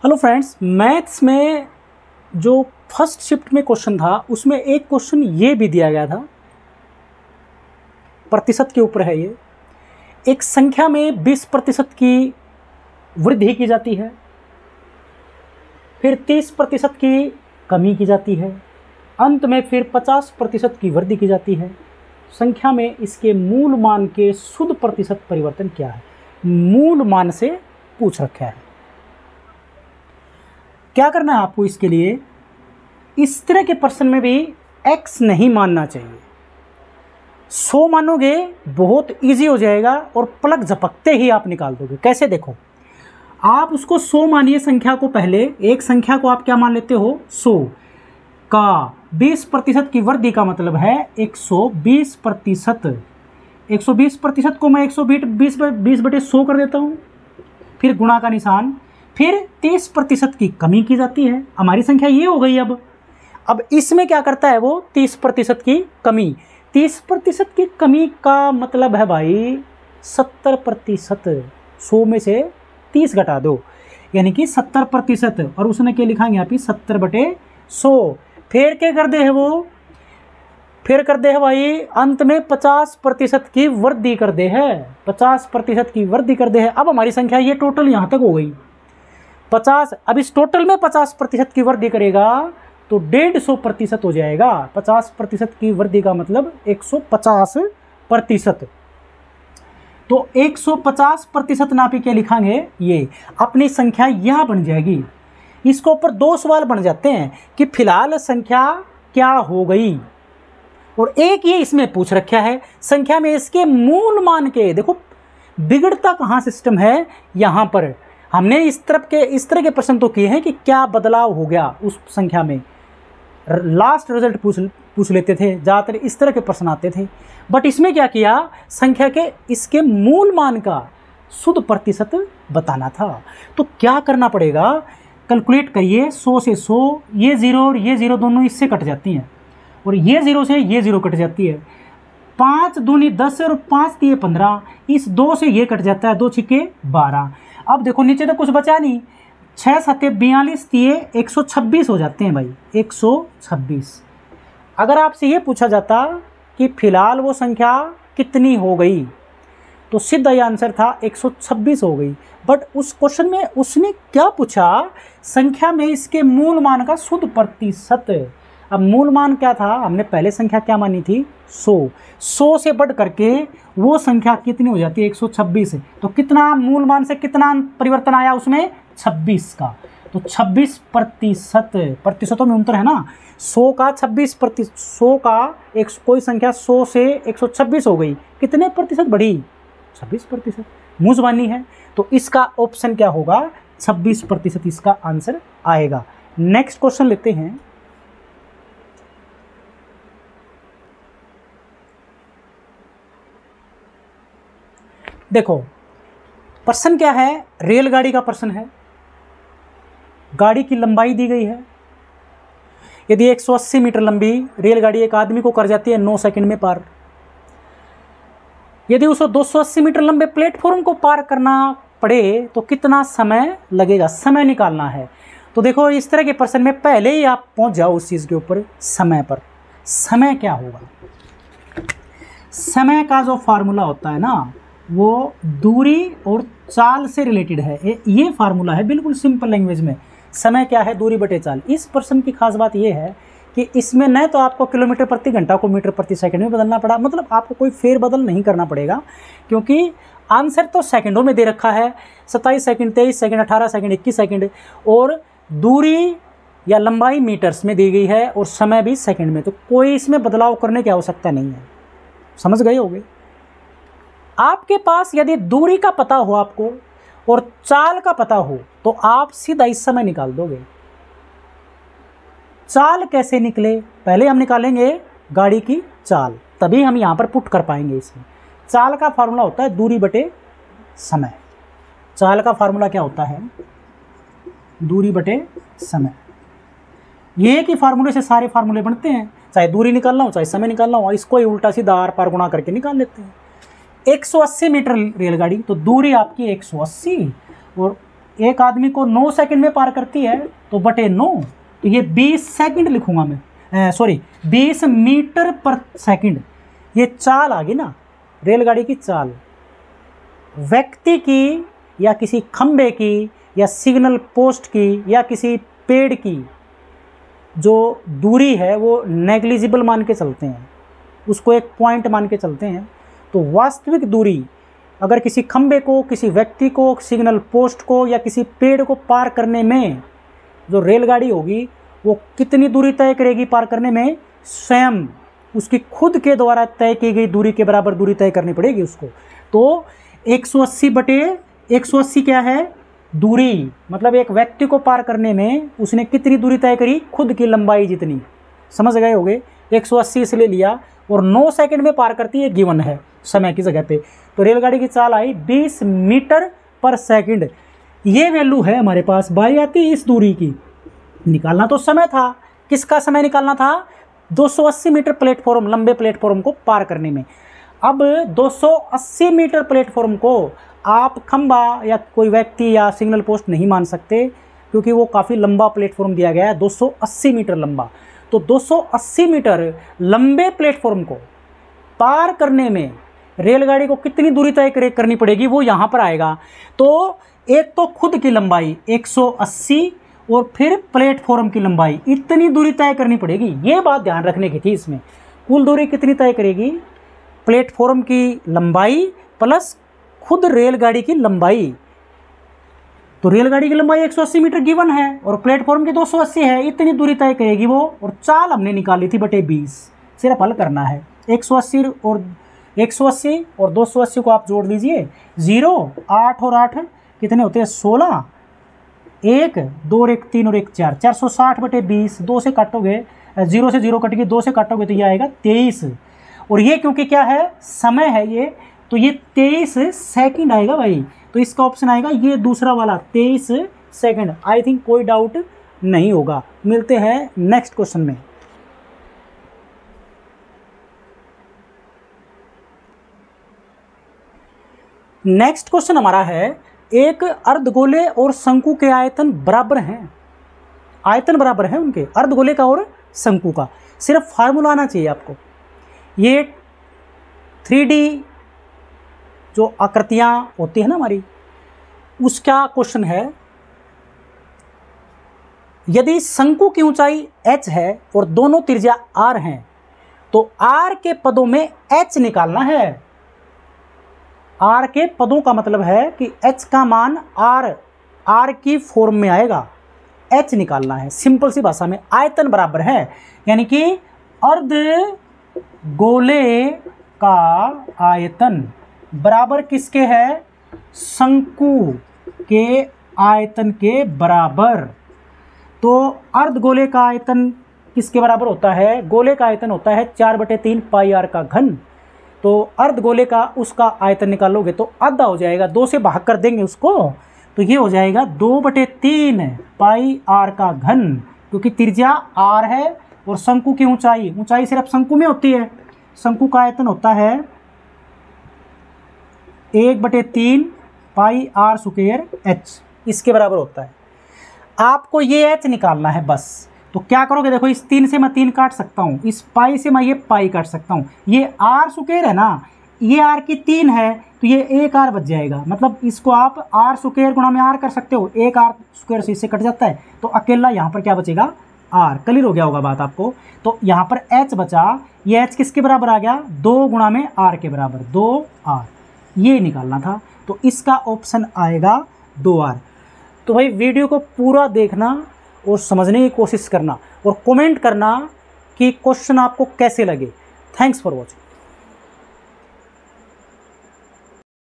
Hello friends, maths में जो first shift में क्वेश्चन था उसमें एक क्वेश्चन ये भी दिया गया था, प्रतिशत के ऊपर है ये। एक संख्या में 20% की वृद्धि की जाती है, फिर 30% की कमी की जाती है, अंत में फिर 50% की वृद्धि की जाती है। संख्या में इसके मूल मान के शुद्ध प्रतिशत परिवर्तन क्या है? मूल मान से पूछ रखा है। क्या करना है आपको इसके लिए? इस तरह के प्रश्न में भी x नहीं मानना चाहिए। 100 मानोगे बहुत इजी हो जाएगा और पलक झपकते ही आप निकाल दोगे। कैसे? देखो, आप उसको 100 मानिए संख्या को। पहले एक संख्या को आप क्या मान लेते हो? 100 का 20% की वृद्धि का मतलब है 120%। 120% को मैं 120/100 कर देता हूँ, फिर गुणा का निशान, फिर 30% की कमी की जाती है। हमारी संख्या ये हो गई। अब इसमें क्या करता है वो? 30% की कमी। 30% की कमी का मतलब है भाई 70%। 100 में से 30 घटा दो, यानी कि 70%। और उसने क्या लिखाएंगे यहाँ पे? 70/100। फिर क्या कर दे है वो? फिर कर दे है भाई अंत में 50% की वृद्धि कर दे है। 50% की वृद्धि कर दे है। अब हमारी संख्या ये टोटल यहाँ तक हो गई 50। अब इस टोटल में 50% की वृद्धि करेगा तो 150% हो जाएगा। 50% की वृद्धि का मतलब 150%। तो 150% नापी के लिखाएंगे ये अपनी संख्या यह बन जाएगी। इसके ऊपर दो सवाल बन जाते हैं कि फिलहाल संख्या क्या हो गई, और एक ये इसमें पूछ रखा है संख्या में इसके मूल मान के। देखो बिगड़ता कहाँ सिस्टम है, यहाँ पर हमने इस तरह के प्रश्न तो किए हैं कि क्या बदलाव हो गया उस संख्या में। लास्ट रिजल्ट पूछ लेते थे, ज़्यादातर इस तरह के प्रश्न आते थे। बट इसमें क्या किया? संख्या के इसके मूल मान का शुद्ध प्रतिशत बताना था। तो क्या करना पड़ेगा? कैलकुलेट करिए। 100 से 100, ये 0 और ये 0 दोनों इससे कट जाती हैं, और ये 0 से ये 0 कट जाती है। 5 दूनी 10 और 5 दिए 15, इस 2 से ये कट जाता है, 2 छिक्के 12। अब देखो नीचे तो कुछ बचा नहीं। 6 7 42 दिए 126 हो जाते हैं भाई, 126। अगर आपसे ये पूछा जाता कि फिलहाल वो संख्या कितनी हो गई, तो सीधा ये आंसर था 126 हो गई। बट उस क्वेश्चन में उसने क्या पूछा? संख्या में इसके मूल मान का शुद्ध प्रतिशत। अब मूल मान क्या था? हमने पहले संख्या क्या मानी थी? 100। 100 से बढ़ करके वो संख्या कितनी हो जाती है? 126। तो कितना मूल मान से कितना परिवर्तन आया उसमें? 26 का। तो 26%। प्रतिशतों में अंतर है ना। 100 का 26%। 100 का कोई संख्या 100 से 126 हो गई, कितने प्रतिशत बढ़ी? 26%। मुझबानी है। तो इसका ऑप्शन क्या होगा? 26% इसका आंसर आएगा। नेक्स्ट क्वेश्चन लेते हैं। देखो प्रश्न क्या है? रेलगाड़ी का प्रश्न है। गाड़ी की लंबाई दी गई है। यदि 180 मीटर लंबी रेलगाड़ी एक आदमी को कर जाती है 9 सेकंड में पार, यदि उसको 280 मीटर लंबे प्लेटफॉर्म को पार करना पड़े तो कितना समय लगेगा? समय निकालना है। तो देखो इस तरह के प्रश्न में पहले ही आप पहुंच जाओ उस चीज़ के ऊपर, समय पर। समय क्या होगा? समय का जो फार्मूला होता है ना, वो दूरी और चाल से रिलेटेड है। ये फार्मूला है बिल्कुल सिंपल लैंग्वेज में। समय क्या है? दूरी बटे चाल। इस प्रश्न की खास बात ये है कि इसमें न तो आपको किलोमीटर प्रति घंटा को मीटर प्रति सेकंड में बदलना पड़ा, मतलब आपको कोई फेरबदल नहीं करना पड़ेगा, क्योंकि आंसर तो सेकंडों में दे रखा है। 27 सेकंड, 23 सेकंड, 18 सेकंड, 21 सेकंड, और दूरी या लंबाई मीटर्स में दी गई है, और समय भी सेकंड में। तो कोई इसमें बदलाव करने की आवश्यकता नहीं है। समझ गए होंगे? आपके पास यदि दूरी का पता हो आपको और चाल का पता हो तो आप सीधा इस समय निकाल दोगे। चाल कैसे निकले? पहले हम निकालेंगे गाड़ी की चाल, तभी हम यहां पर पुट कर पाएंगे इसमें। चाल का फार्मूला होता है दूरी बटे समय। चाल का फार्मूला क्या होता है? दूरी बटे समय। ये एक ही फार्मूले से सारे फार्मूले बनते हैं, चाहे दूरी निकालना हो चाहे समय निकालना हो। इसको ही उल्टा सीधा आर पार गुणा करके निकाल लेते हैं। 180 मीटर रेलगाड़ी, तो दूरी आपकी 180 और एक आदमी को 9 सेकंड में पार करती है तो बटे 9, तो ये 20 सेकंड लिखूंगा मैं, सॉरी 20 मीटर पर सेकंड। ये चाल आ गई ना, रेलगाड़ी की चाल। व्यक्ति की या किसी खंबे की या सिग्नल पोस्ट की या किसी पेड़ की जो दूरी है वो नेग्लिजिबल मान के चलते हैं, उसको एक पॉइंट मान के चलते हैं। तो वास्तविक दूरी अगर किसी खंबे को, किसी व्यक्ति को, सिग्नल पोस्ट को या किसी पेड़ को पार करने में जो रेलगाड़ी होगी वो कितनी दूरी तय करेगी पार करने में, स्वयं उसकी खुद के द्वारा तय की गई दूरी के बराबर दूरी तय करनी पड़ेगी उसको। तो 180 बटे 180 क्या है, दूरी, मतलब एक व्यक्ति को पार करने में उसने कितनी दूरी तय करी, खुद की लंबाई जितनी। समझ गए होगे, 180 इसलिए लिया और 9 सेकंड में पार करती है, गिवन है समय की जगह पे। तो रेलगाड़ी की चाल आई 20 मीटर पर सेकंड। ये वैल्यू है हमारे पास। बारी आती है इस दूरी की, निकालना तो समय था। किसका समय निकालना था, 280 मीटर प्लेटफॉर्म, लंबे प्लेटफॉर्म को पार करने में। अब 280 मीटर प्लेटफॉर्म को आप खंबा या कोई व्यक्ति या सिग्नल पोस्ट नहीं मान सकते, क्योंकि वो काफ़ी लंबा प्लेटफॉर्म दिया गया है, 280 मीटर लंबा। तो 280 मीटर लंबे प्लेटफॉर्म को पार करने में रेलगाड़ी को कितनी दूरी तय करनी पड़ेगी, वो यहाँ पर आएगा। तो एक तो खुद की लंबाई 180 और फिर प्लेटफॉर्म की लंबाई, इतनी दूरी तय करनी पड़ेगी। ये बात ध्यान रखने की थी इसमें। कुल दूरी कितनी तय करेगी, प्लेटफॉर्म की लंबाई प्लस खुद रेलगाड़ी की लंबाई। तो रेलगाड़ी की लंबाई 180 मीटर गिवन है और प्लेटफॉर्म की 280 है, इतनी दूरी तय करेगी वो। और चाल हमने निकाली थी बटे 20, सिर्फ हल करना है। 180 और 280 को आप जोड़ दीजिए, 0, 8 और 8 कितने होते हैं, 16, 1, 2 और 1 3 और 1 4, 460 बटे 20। 2 से काटोगे, 0 से 0 कट गई, 2 से काटोगे तो ये आएगा 23। और ये क्योंकि क्या है, समय है ये, तो ये 23 सेकंड आएगा भाई। तो इसका ऑप्शन आएगा ये दूसरा वाला, 23 सेकंड। आई थिंक कोई डाउट नहीं होगा। मिलते हैं नेक्स्ट क्वेश्चन में। नेक्स्ट क्वेश्चन हमारा है, एक अर्धगोले और शंकु के आयतन बराबर हैं। आयतन बराबर है उनके, अर्धगोले का और शंकु का। सिर्फ फार्मूला आना चाहिए आपको। ये 3D जो आकृतियां होती है ना हमारी, उसका क्वेश्चन है। यदि शंकु की ऊंचाई h है और दोनों त्रिज्या r हैं, तो r के पदों में h निकालना है। r के पदों का मतलब है कि h का मान r की फॉर्म में आएगा, h निकालना है। सिंपल सी भाषा में आयतन बराबर है, यानी कि अर्ध गोले का आयतन बराबर किसके है, शंकु के आयतन के बराबर। तो अर्धगोले का आयतन किसके बराबर होता है, गोले का आयतन होता है 4/3 पाई r का घन। तो अर्धगोले का उसका आयतन निकालोगे तो आधा हो जाएगा, 2 से भाग कर देंगे उसको, तो ये हो जाएगा 2/3 पाई r का घन, क्योंकि त्रिज्या r है और शंकु की ऊंचाई सिर्फ शंकु में होती है। शंकु का आयतन होता है 1/3 पाई r स्क्वायर h, इसके बराबर होता है। आपको ये h निकालना है बस। तो क्या करोगे, देखो इस 3 से मैं 3 काट सकता हूँ, इस पाई से मैं ये पाई काट सकता हूँ। ये r स्क्वायर है ना, ये r की 3 है, तो ये 1 r बच जाएगा। मतलब इसको आप r स्क्वायर गुणा में r कर सकते हो, 1 r स्क्वायर से इससे कट जाता है, तो अकेला यहाँ पर क्या बचेगा, r। क्लियर हो गया होगा बात आपको। तो यहाँ पर h बचा, ये h किसके बराबर आ गया, 2 गुणा में r के बराबर, 2r। ये निकालना था, तो इसका ऑप्शन आएगा 2r। तो भाई वीडियो को पूरा देखना और समझने की कोशिश करना और कमेंट करना कि क्वेश्चन आपको कैसे लगे। Thanks for watching.